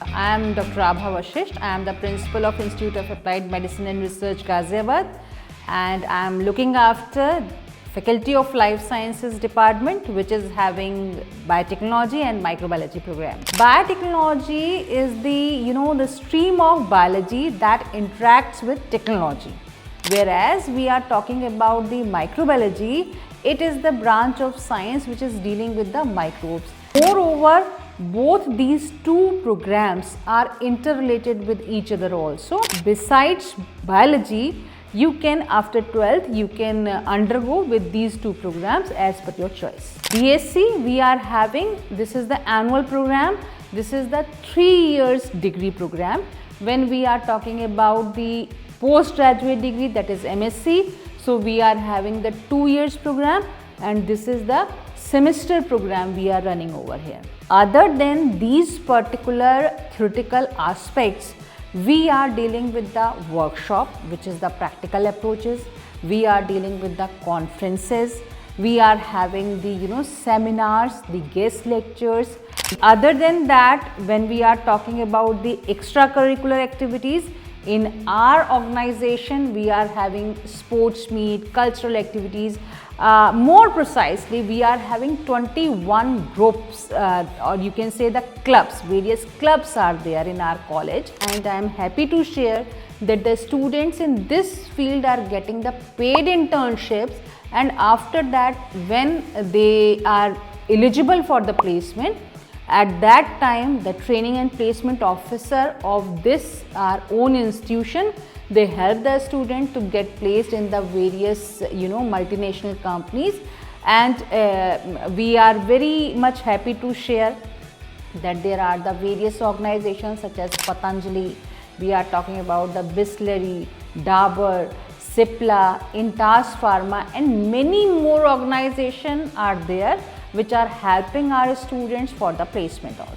I am Dr. Abha Vashisht. I am the principal of Institute of Applied Medicine and Research, Ghaziabad, and I am looking after Faculty of Life Sciences department, which is having Biotechnology and Microbiology program. Biotechnology is the stream of biology that interacts with technology, whereas we are talking about the microbiology. It is the branch of science which is dealing with the microbes. Moreover, both these two programs are interrelated with each other also. Besides biology, you can, after 12th, you can undergo with these two programs as per your choice. BSc, we are having, this is the annual program. This is the 3 years degree program. When we are talking about the postgraduate degree, that is MSc, so we are having the 2 years program, and this is the semester program we are running over here. Other than these particular theoretical aspects, we are dealing with the workshop, which is the practical approaches. We are dealing with the conferences. We are having the seminars, the guest lectures. Other than that, when we are talking about the extracurricular activities, in our organization, we are having sports meet, cultural activities. More precisely, we are having 21 groups, or you can say the clubs. Various clubs are there in our college, and I am happy to share that the students in this field are getting the paid internships, and after that, when they are eligible for the placement, at that time, the training and placement officer of this our own institution, they help the student to get placed in the various multinational companies, and we are very much happy to share that there are the various organizations such as Patanjali. We are talking about the Bisleri, Dabur, Cipla, Intas Pharma, and many more organizations are there which are helping our students for the placement also.